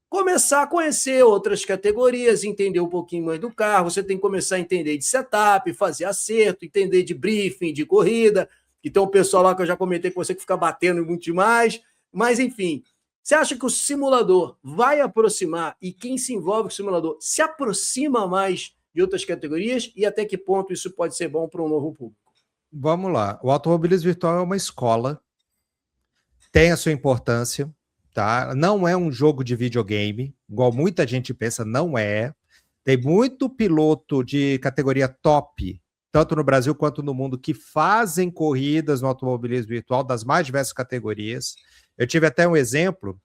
começar a conhecer outras categorias, entender um pouquinho mais do carro, você tem que começar a entender de setup, fazer acerto, entender de briefing, de corrida, que tem um pessoal lá que eu já comentei com você que fica batendo muito demais, mas enfim, você acha que o simulador vai aproximar e quem se envolve com o simulador se aproxima mais de outras categorias e até que ponto isso pode ser bom para um novo público? Vamos lá. O automobilismo virtual é uma escola, tem a sua importância, tá? Não é um jogo de videogame, igual muita gente pensa, não é. Tem muito piloto de categoria top, tanto no Brasil quanto no mundo, que fazem corridas no automobilismo virtual das mais diversas categorias. Eu tive até um exemplo,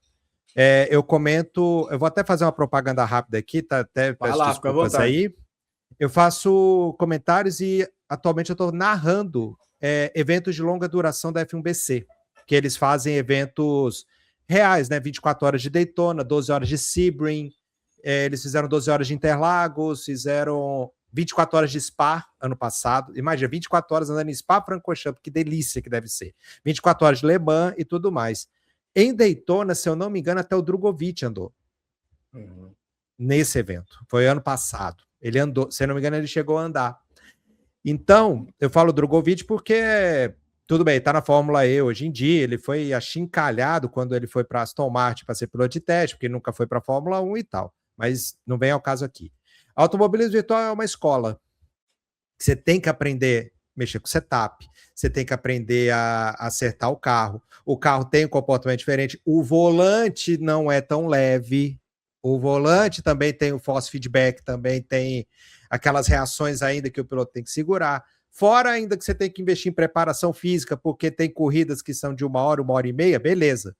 eu comento, eu vou até fazer uma propaganda rápida aqui, tá? Até peço desculpas aí. Eu faço comentários e atualmente eu estou narrando eventos de longa duração da F1BC, que eles fazem eventos reais, né? 24 horas de Daytona, 12 horas de Sebring, eles fizeram 12 horas de Interlagos, fizeram 24 horas de Spa ano passado. Imagina, 24 horas andando em Spa-Francorchamps, que delícia que deve ser. 24 horas de Le Mans e tudo mais. Em Daytona, se eu não me engano, até o Drogovic andou nesse evento. Foi ano passado. Ele andou, se eu não me engano, ele chegou a andar. Então, eu falo Drogovic porque, tudo bem, tá na Fórmula E hoje em dia, ele foi achincalhado quando ele foi para Aston Martin para ser piloto de teste, porque ele nunca foi para a Fórmula 1 e tal. Mas não vem ao caso aqui. Automobilismo virtual é uma escola. Você tem que aprender a mexer com setup, você tem que aprender a acertar o carro tem um comportamento diferente, o volante não é tão leve, o volante também tem o force feedback, também tem aquelas reações ainda que o piloto tem que segurar, fora ainda que você tem que investir em preparação física, porque tem corridas que são de 1 hora e meia, beleza,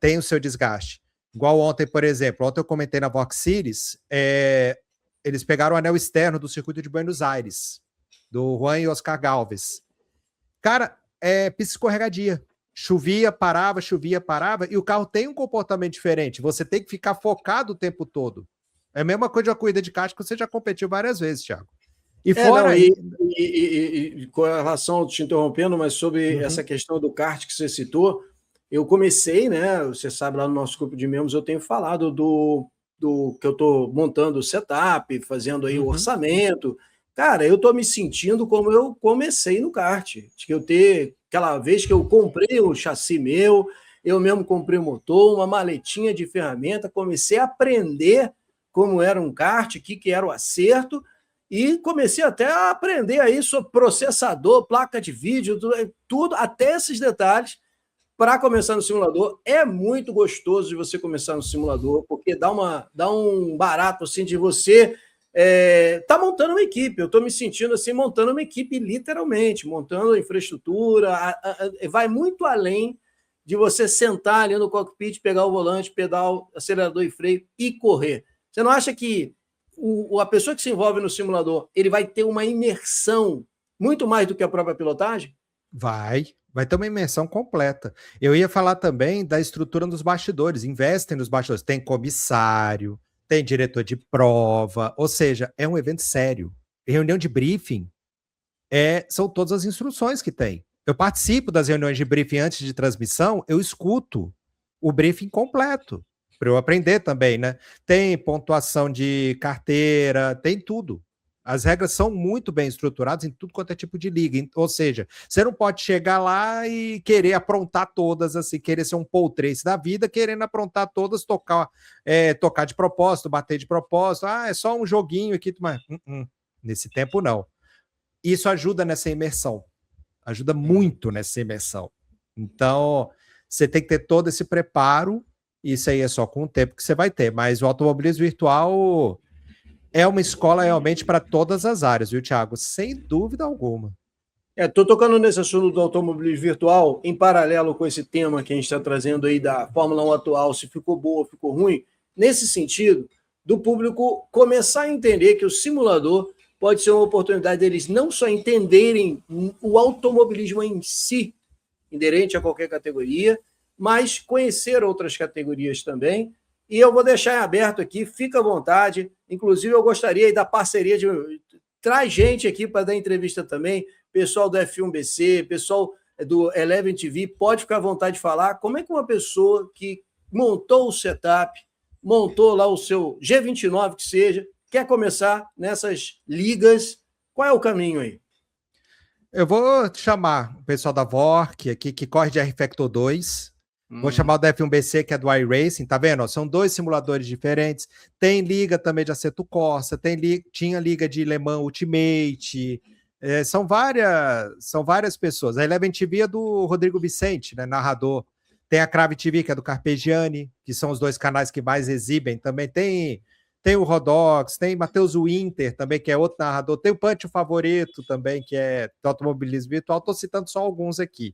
tem o seu desgaste. Igual ontem, por exemplo, ontem eu comentei na Vox Series, eles pegaram o anel externo do circuito de Buenos Aires, do Juan e Oscar Galvez. Cara, pista escorregadia. Chovia, parava, e o carro tem um comportamento diferente. Você tem que ficar focado o tempo todo. É a mesma coisa de uma corrida de kart que você já competiu várias vezes, Thiago. E fora com relação, te interrompendo, mas sobre essa questão do kart que você citou, eu comecei, né? Você sabe, lá no nosso grupo de membros, eu tenho falado do que eu estou montando o setup, fazendo aí o orçamento. Cara, eu estou me sentindo como eu comecei no kart. Aquela vez que eu comprei o chassi meu, eu mesmo comprei o motor, uma maletinha de ferramenta, comecei a aprender como era um kart, o que era o acerto, e comecei até a aprender aí sobre processador, placa de vídeo, tudo até esses detalhes. Para começar no simulador, é muito gostoso de você começar no simulador, porque dá um barato assim de você tá montando uma equipe. Eu estou me sentindo assim, montando uma equipe literalmente, montando a infraestrutura, vai muito além de você sentar ali no cockpit, pegar o volante, pedal, acelerador e freio e correr. Você não acha que a pessoa que se envolve no simulador, ele vai ter uma imersão muito mais do que a própria pilotagem? Vai ter uma imersão completa. Eu ia falar também da estrutura dos bastidores. Investem nos bastidores. Tem comissário, tem diretor de prova, ou seja, é um evento sério. Reunião de briefing são todas as instruções que tem. Eu participo das reuniões de briefing antes de transmissão, eu escuto o briefing completo, para eu aprender também, né? Tem pontuação de carteira, tem tudo. As regras são muito bem estruturadas em tudo quanto é tipo de liga. Ou seja, você não pode chegar lá e querer aprontar todas, assim, querer ser um pole trace da vida, querendo aprontar todas, tocar de propósito, bater de propósito. É só um joguinho aqui. Mas nesse tempo, não. Isso ajuda nessa imersão. Ajuda muito nessa imersão. Então, você tem que ter todo esse preparo Isso aí é só com o tempo que você vai ter. Mas o automobilismo virtual é uma escola realmente para todas as áreas, viu, Thiago? Sem dúvida alguma. Estou tocando nesse assunto do automobilismo virtual, em paralelo com esse tema que a gente está trazendo aí da Fórmula 1 atual, se ficou boa, ficou ruim, nesse sentido, do público começar a entender que o simulador pode ser uma oportunidade deles não só entenderem o automobilismo em si, inerente a qualquer categoria, mas conhecer outras categorias também. E eu vou deixar em aberto aqui, fica à vontade. Inclusive, eu gostaria da parceria de... Traz gente aqui para dar entrevista também, pessoal do F1BC, pessoal do Eleven TV, pode ficar à vontade de falar como é que uma pessoa que montou o setup, montou lá o seu G29, que seja, quer começar nessas ligas, qual é o caminho aí? Eu vou chamar o pessoal da VORC aqui, que corre de R-Factor 2. Vou chamar o da F1BC, que é do iRacing, tá vendo? São 2 simuladores diferentes. Tem liga também de Assetto Corsa, tinha liga de Le Mans Ultimate. São várias pessoas. A Eleven TV é do Rodrigo Vicente, né, narrador. Tem a Crave TV, que é do Carpegiani, que são os 2 canais que mais exibem. Também tem o Rodox, tem Matheus Winter também, que é outro narrador. Tem o Punch, o Favorito também, que é do automobilismo virtual. Estou citando só alguns aqui.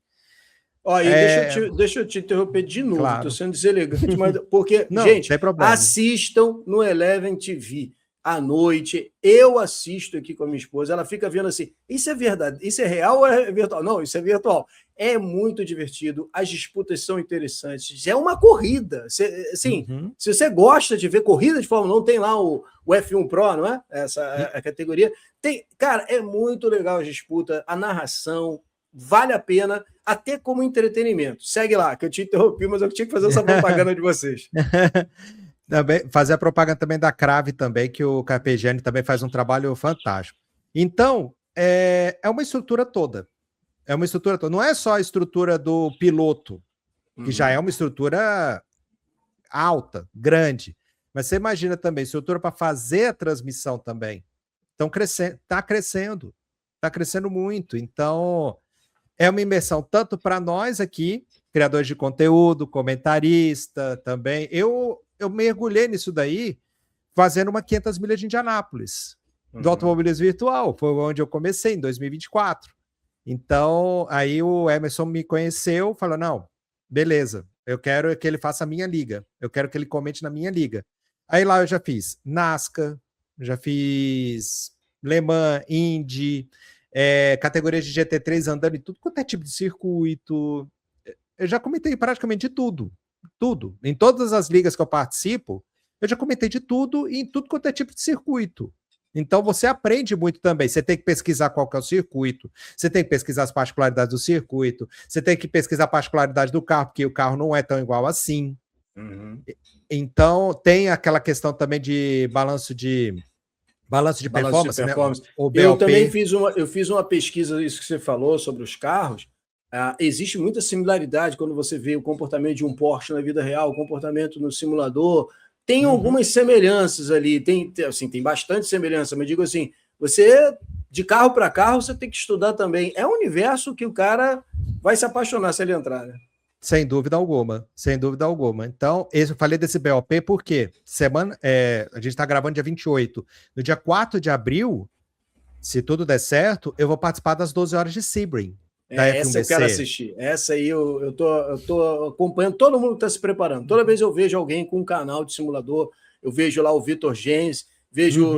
Deixa eu te interromper de novo, estou Claro. sendo deselegante, mas porque, não, gente, tem problema. Assistam no Eleven TV à noite. Eu assisto aqui com a minha esposa, ela fica vendo assim: isso é verdade, isso é real ou é virtual? Não, isso é virtual. É muito divertido, as disputas são interessantes, é uma corrida. Se você gosta de ver corrida de Fórmula 1, tem lá o F1 Pro, não é? A categoria. Cara, é muito legal a disputa, a narração. Vale a pena, até como entretenimento. Segue lá, que eu te interrompi, mas eu tinha que fazer essa propaganda de vocês. Também, fazer a propaganda também da Crave também, que o Carpegiani também faz um trabalho fantástico. Então, é uma estrutura toda. É uma estrutura toda. Não é só a estrutura do piloto, que já é uma estrutura alta, grande. Mas você imagina também, estrutura para fazer a transmissão também. Então, está crescendo muito. Então, é uma imersão tanto para nós aqui, criadores de conteúdo, comentarista também. Eu mergulhei nisso daí fazendo uma 500 milhas de Indianápolis, do automobilismo virtual. Foi onde eu comecei, em 2024. Então, aí o Emerson me conheceu, falou, não, beleza, eu quero que ele faça a minha liga, eu quero que ele comente na minha liga. Aí lá eu já fiz NASCAR, já fiz Le Mans, Indy, categorias de GT3 andando em tudo quanto é tipo de circuito. Eu já comentei praticamente de tudo. Em todas as ligas que eu participo, eu já comentei de tudo e em tudo quanto é tipo de circuito. Então você aprende muito também. Você tem que pesquisar qual que é o circuito, você tem que pesquisar as particularidades do circuito, você tem que pesquisar a particularidade do carro, porque o carro não é tão igual assim. Então tem aquela questão também de balanço de performance, né? O BLP. Eu também fiz uma pesquisa, isso que você falou sobre os carros. Existe muita similaridade quando você vê o comportamento de um Porsche na vida real, o comportamento no simulador. Tem algumas semelhanças ali, tem bastante semelhança, mas digo assim, você, de carro para carro, você tem que estudar também. É um universo que o cara vai se apaixonar se ele entrar, né? Sem dúvida alguma, sem dúvida alguma. Então, eu falei desse BOP porque a gente está gravando dia 28. No dia 4 de abril, se tudo der certo, eu vou participar das 12 horas de Sebring. Essa eu quero assistir. Essa aí eu tô acompanhando, todo mundo está se preparando. Toda vez eu vejo alguém com um canal de simulador, eu vejo lá o Vitor Gens, vejo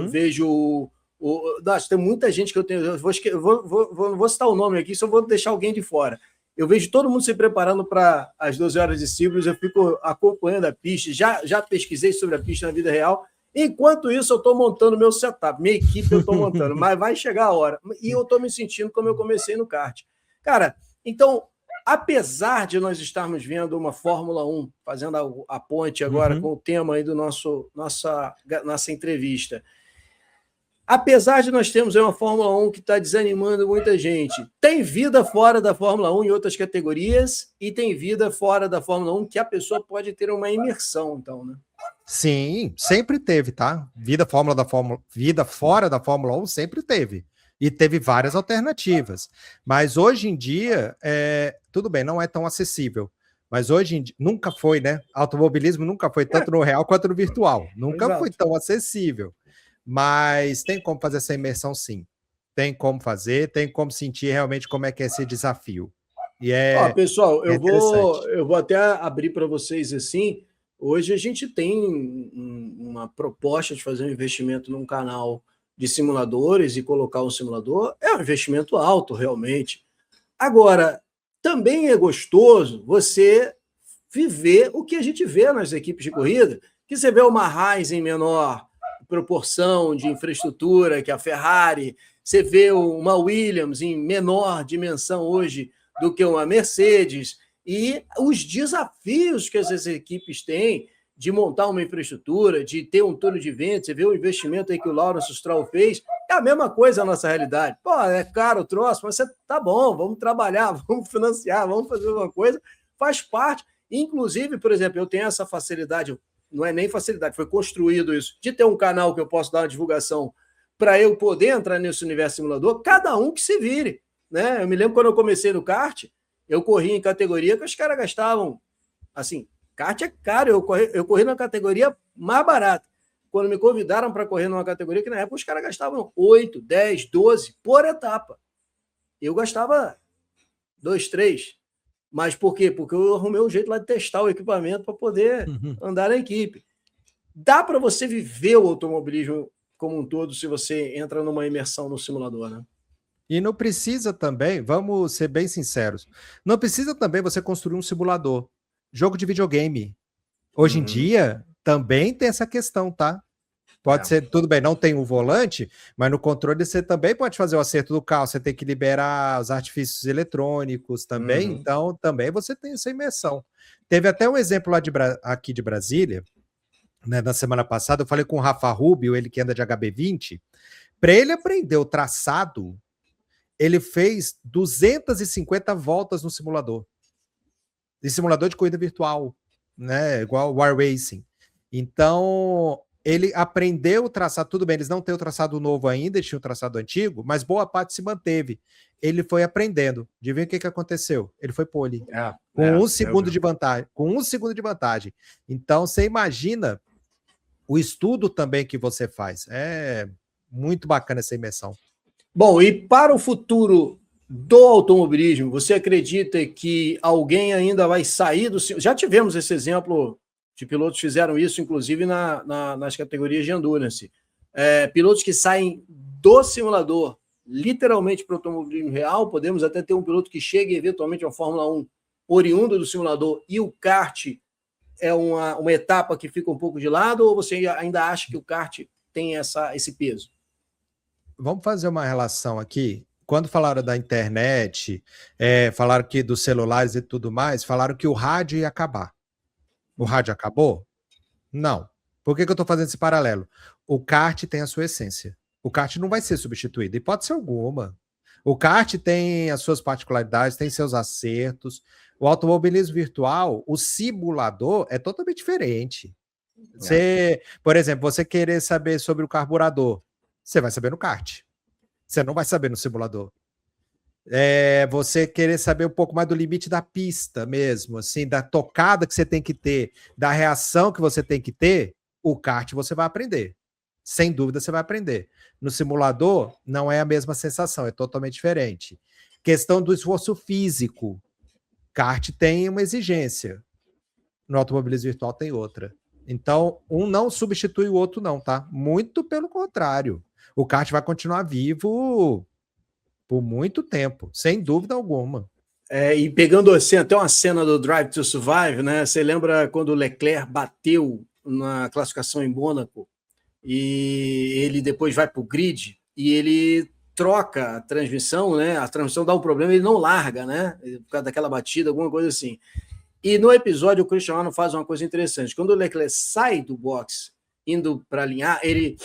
nossa, tem muita gente que eu tenho. Não vou citar o nome aqui, só vou deixar alguém de fora. Eu vejo todo mundo se preparando para as 12 horas de Sebring, eu fico acompanhando a pista, já pesquisei sobre a pista na vida real. Enquanto isso, eu estou montando meu setup, minha equipe eu estou montando, mas vai chegar a hora. E eu estou me sentindo como eu comecei no kart. Cara, então, apesar de nós estarmos vendo uma Fórmula 1, fazendo a ponte agora com o tema aí do nossa entrevista, apesar de nós termos uma Fórmula 1 que está desanimando muita gente, tem vida fora da Fórmula 1 em outras categorias e tem vida fora da Fórmula 1 que a pessoa pode ter uma imersão, então, né? Sim, sempre teve, tá? Vida fora da Fórmula 1 sempre teve. E teve várias alternativas. Mas hoje em dia, tudo bem, não é tão acessível. Mas hoje em dia, nunca foi, né? Automobilismo nunca foi tanto no real quanto no virtual. Nunca Exato. foi tão acessível. Mas tem como fazer essa imersão, sim. Tem como fazer, tem como sentir realmente como é que é esse desafio. E Ó, pessoal, é interessante. eu vou até abrir para vocês assim. Hoje a gente tem uma proposta de fazer um investimento num canal de simuladores e colocar um simulador. É um investimento alto, realmente. Agora, também é gostoso você viver o que a gente vê nas equipes de corrida, que você vê uma Haas em menor proporção de infraestrutura que a Ferrari, você vê uma Williams em menor dimensão hoje do que uma Mercedes, e os desafios que essas equipes têm de montar uma infraestrutura, de ter um túnel de vento, você vê o investimento aí que o Lawrence Stroll fez, é a mesma coisa a nossa realidade. Pô, é caro o troço, mas você tá bom, vamos trabalhar, vamos financiar, vamos fazer uma coisa, faz parte. Inclusive, por exemplo, eu tenho essa facilidade, não é nem facilidade, foi construído isso, de ter um canal que eu posso dar uma divulgação para eu poder entrar nesse universo simulador, cada um que se vire. Né? Eu me lembro quando eu comecei no kart, eu corri em categoria que os caras gastavam, assim, kart é caro, eu corri na categoria mais barata. Quando me convidaram para correr numa categoria que na época os caras gastavam 8, 10, 12 por etapa. Eu gastava 2, 3. Mas por quê? Porque eu arrumei um jeito lá de testar o equipamento para poder andar na equipe. Dá para você viver o automobilismo como um todo se você entra numa imersão no simulador, né? E não precisa também, vamos ser bem sinceros, não precisa também você construir um simulador. Jogo de videogame. Hoje em dia, também tem essa questão, tá? Pode ser, tudo bem, não tem o volante, mas no controle você também pode fazer o acerto do carro, você tem que liberar os artifícios eletrônicos também, então também você tem essa imersão. Teve até um exemplo lá aqui de Brasília, né, na semana passada, eu falei com o Rafa Rubio, ele que anda de HB20, para ele aprender o traçado, ele fez 250 voltas no simulador. De simulador de corrida virtual, né? Igual o War Racing. Então, ele aprendeu o traçado, tudo bem, eles não têm o traçado novo ainda, eles tinham o traçado antigo, mas boa parte se manteve. Ele foi aprendendo. Adivinha o que aconteceu? Ele foi pole. Com 1 segundo de vantagem. Com 1 segundo de vantagem. Então, você imagina o estudo também que você faz. É muito bacana essa imersão. Bom, e para o futuro do automobilismo, você acredita que alguém ainda vai sair do... Já tivemos esse exemplo de pilotos que fizeram isso, inclusive nas categorias de endurance. Pilotos que saem do simulador, literalmente para o automobilismo real, podemos até ter um piloto que chegue eventualmente à Fórmula 1 oriundo do simulador e o kart é uma etapa que fica um pouco de lado, ou você ainda acha que o kart tem esse peso? Vamos fazer uma relação aqui. Quando falaram da internet, falaram que dos celulares e tudo mais, falaram que o rádio ia acabar. O rádio acabou? Não. Por que eu estou fazendo esse paralelo? O kart tem a sua essência. O kart não vai ser substituído, hipótese alguma. O kart tem as suas particularidades, tem seus acertos. O automobilismo virtual, o simulador é totalmente diferente. Por exemplo, você querer saber sobre o carburador, você vai saber no kart. Você não vai saber no simulador. Você querer saber um pouco mais do limite da pista mesmo, assim, da tocada que você tem que ter, da reação que você tem que ter, o kart você vai aprender. Sem dúvida você vai aprender. No simulador, não é a mesma sensação, é totalmente diferente. Questão do esforço físico. Kart tem uma exigência. No automobilismo virtual tem outra. Então, um não substitui o outro não, tá? Muito pelo contrário. O kart vai continuar vivo por muito tempo, sem dúvida alguma. E pegando assim, até uma cena do Drive to Survive, né? Você lembra quando o Leclerc bateu na classificação em Mônaco e ele depois vai para o grid e ele troca a transmissão, né? A transmissão dá um problema, ele não larga, né? Por causa daquela batida, alguma coisa assim. E no episódio o Cristiano faz uma coisa interessante. Quando o Leclerc sai do box indo para alinhar, ele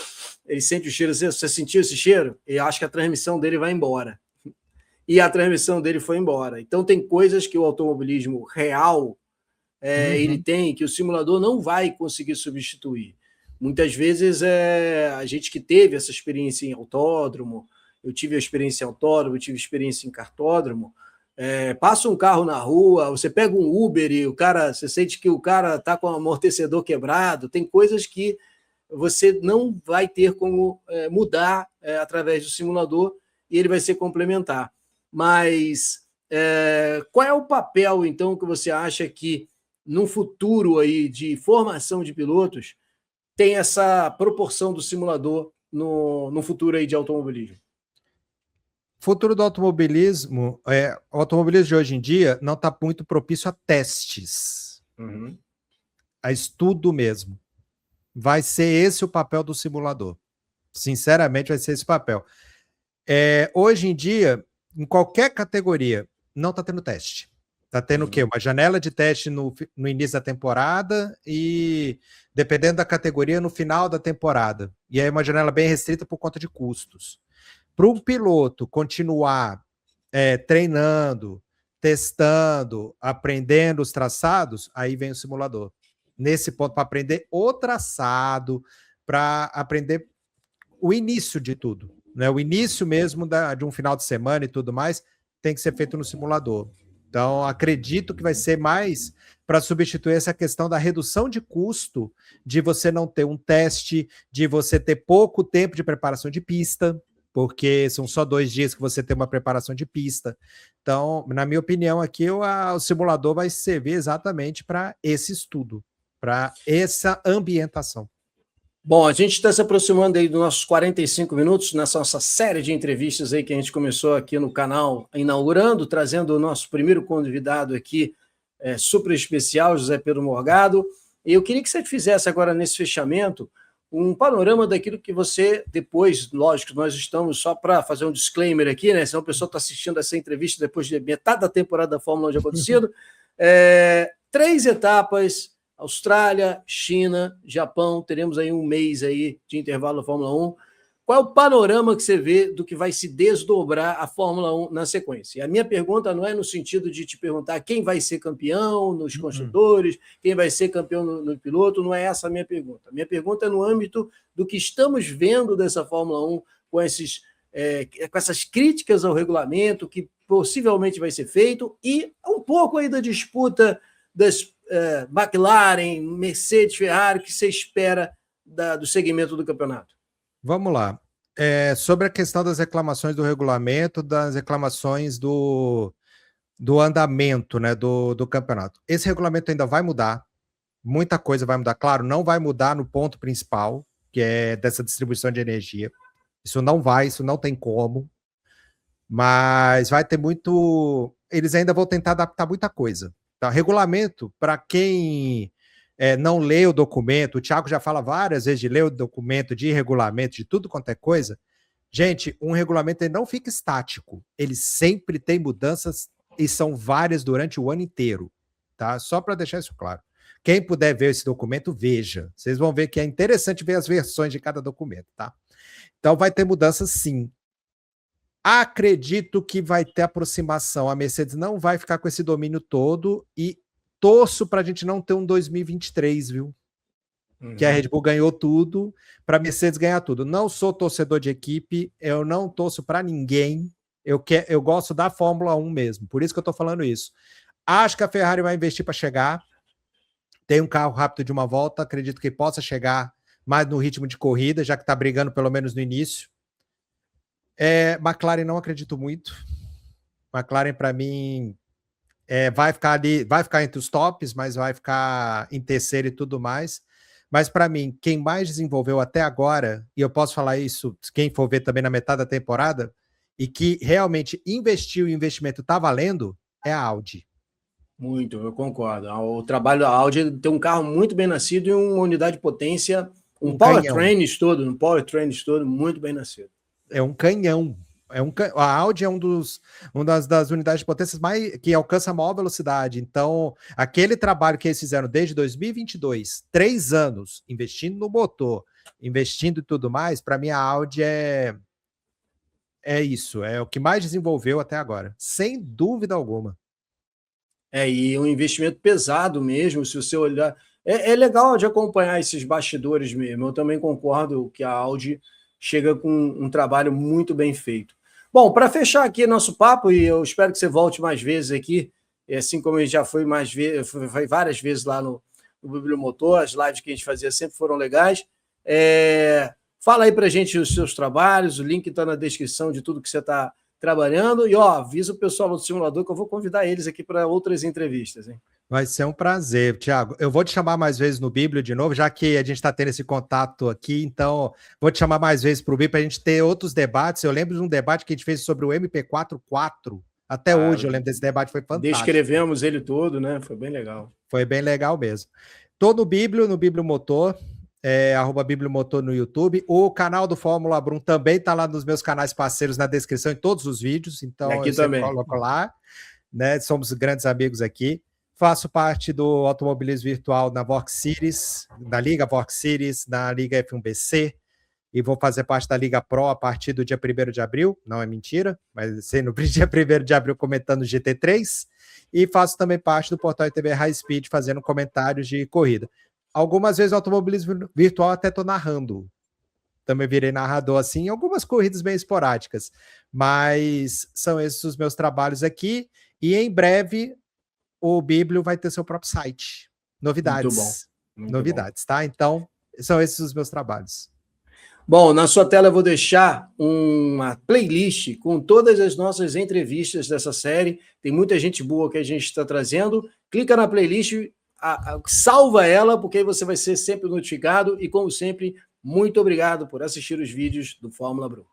sente o cheiro. Você sentiu esse cheiro? Eu acho que a transmissão dele vai embora. E a transmissão dele foi embora. Então tem coisas que o automobilismo real ele tem, que o simulador não vai conseguir substituir. Muitas vezes a gente que teve essa experiência em autódromo, eu tive a experiência em autódromo, eu tive experiência em kartódromo, passa um carro na rua, você pega um Uber e você sente que o cara está com o amortecedor quebrado, tem coisas que você não vai ter como mudar através do simulador e ele vai ser complementar. Mas qual é o papel, então, que você acha que no futuro aí de formação de pilotos tem essa proporção do simulador no futuro aí de automobilismo? Futuro do automobilismo, o automobilismo de hoje em dia não está muito propício a testes, a estudo mesmo. Vai ser esse o papel do simulador. Sinceramente, vai ser esse o papel. Hoje em dia, em qualquer categoria, não está tendo teste. Está tendo o quê? Uma janela de teste no início da temporada e, dependendo da categoria, no final da temporada. E aí uma janela bem restrita por conta de custos. Para um piloto continuar treinando, testando, aprendendo os traçados, aí vem o simulador. Nesse ponto, para aprender o traçado, para aprender o início de tudo, né? O início mesmo de um final de semana e tudo mais tem que ser feito no simulador. Então, acredito que vai ser mais para substituir essa questão da redução de custo, de você não ter um teste, de você ter pouco tempo de preparação de pista, porque são só 2 dias que você tem uma preparação de pista. Então, na minha opinião, aqui o simulador vai servir exatamente para esse estudo, para essa ambientação. Bom, a gente está se aproximando aí dos nossos 45 minutos nessa nossa série de entrevistas aí que a gente começou aqui no canal, inaugurando, trazendo o nosso primeiro convidado aqui, super especial, José Pedro Morgado. E eu queria que você fizesse agora, nesse fechamento, um panorama daquilo que você, depois, lógico, nós estamos só para fazer um disclaimer aqui, né? Senão o pessoal está assistindo essa entrevista depois de metade da temporada da Fórmula 1 já acontecido. 3 etapas: Austrália, China, Japão, teremos aí um mês aí de intervalo da Fórmula 1. Qual é o panorama que você vê do que vai se desdobrar a Fórmula 1 na sequência? E a minha pergunta não é no sentido de te perguntar quem vai ser campeão nos construtores, quem vai ser campeão no piloto, não é essa a minha pergunta. A minha pergunta é no âmbito do que estamos vendo dessa Fórmula 1 com essas críticas ao regulamento que possivelmente vai ser feito e um pouco aí da disputa das McLaren, Mercedes, Ferrari, que você espera do segmento do campeonato? Vamos lá. Sobre a questão das reclamações do regulamento, das reclamações do andamento, né, do campeonato. Esse regulamento ainda vai mudar, muita coisa vai mudar. Claro, não vai mudar no ponto principal, que é dessa distribuição de energia. Isso não tem como. Mas vai ter muito... Eles ainda vão tentar adaptar muita coisa. Tá? Regulamento, para quem não lê o documento, o Thiago já fala várias vezes de ler o documento, de regulamento, de tudo quanto é coisa. Gente, um regulamento ele não fica estático. Ele sempre tem mudanças e são várias durante o ano inteiro. Tá? Só para deixar isso claro. Quem puder ver esse documento, veja. Vocês vão ver que é interessante ver as versões de cada documento. Tá? Então vai ter mudanças sim. Acredito que vai ter aproximação. A Mercedes não vai ficar com esse domínio todo e torço para a gente não ter um 2023, viu? Que a Red Bull ganhou tudo, para a Mercedes ganhar tudo. Não sou torcedor de equipe, eu não torço para ninguém. Eu gosto da Fórmula 1 mesmo, por isso que eu estou falando isso. Acho que a Ferrari vai investir para chegar. Tem um carro rápido de uma volta, acredito que possa chegar mais no ritmo de corrida, já que está brigando pelo menos no início. McLaren não acredito muito. McLaren, para mim, vai ficar entre os tops, mas vai ficar em terceiro e tudo mais. Mas, para mim, quem mais desenvolveu até agora, e eu posso falar isso, quem for ver também na metade da temporada, e que realmente investiu e o investimento está valendo, é a Audi. Muito, eu concordo. O trabalho da Audi tem um carro muito bem nascido e uma unidade de potência, um powertrain todo muito bem nascido. É um canhão. A Audi é uma das unidades de potência que alcança a maior velocidade. Então, aquele trabalho que eles fizeram desde 2022, 3 anos, investindo no motor, investindo e tudo mais, para mim a Audi é isso. É o que mais desenvolveu até agora. Sem dúvida alguma. E um investimento pesado mesmo, se você olhar... É legal de acompanhar esses bastidores mesmo. Eu também concordo que a Audi chega com um trabalho muito bem feito. Bom, para fechar aqui nosso papo, e eu espero que você volte mais vezes aqui, assim como a gente já foi foi várias vezes lá no Bibliomotor, as lives que a gente fazia sempre foram legais. Fala aí para a gente os seus trabalhos, o link está na descrição de tudo que você está trabalhando. E avisa o pessoal do simulador que eu vou convidar eles aqui para outras entrevistas, hein? Vai ser um prazer, Thiago. Eu vou te chamar mais vezes no Bíblio de novo, já que a gente está tendo esse contato aqui, então vou te chamar mais vezes para o Bíblio para a gente ter outros debates. Eu lembro de um debate que a gente fez sobre o MP4-4. Até hoje eu lembro desse debate, foi fantástico. Descrevemos ele todo, né? Foi bem legal. Foi bem legal mesmo. Tô no Bibliomotor, @Bibliomotor no YouTube. O canal do Fórmula Brum também está lá nos meus canais parceiros na descrição em todos os vídeos, então aqui eu também coloco lá, né? Somos grandes amigos aqui. Faço parte do automobilismo virtual na Vork Series, na Liga Vork Series, na Liga F1BC, e vou fazer parte da Liga Pro a partir do dia 1º de abril, não é mentira, mas sendo no dia 1º de abril comentando GT3, e faço também parte do portal ITV High Speed, fazendo comentários de corrida. Algumas vezes o automobilismo virtual até estou narrando, também virei narrador assim, em algumas corridas bem esporádicas, mas são esses os meus trabalhos aqui, e em breve o Bíblio vai ter seu próprio site. Novidades. Muito bom. Muito novidades, bom. Tá? Então, são esses os meus trabalhos. Bom, na sua tela eu vou deixar uma playlist com todas as nossas entrevistas dessa série. Tem muita gente boa que a gente está trazendo. Clica na playlist, salva ela, porque aí você vai ser sempre notificado. E, como sempre, muito obrigado por assistir os vídeos do Fórmula Brum.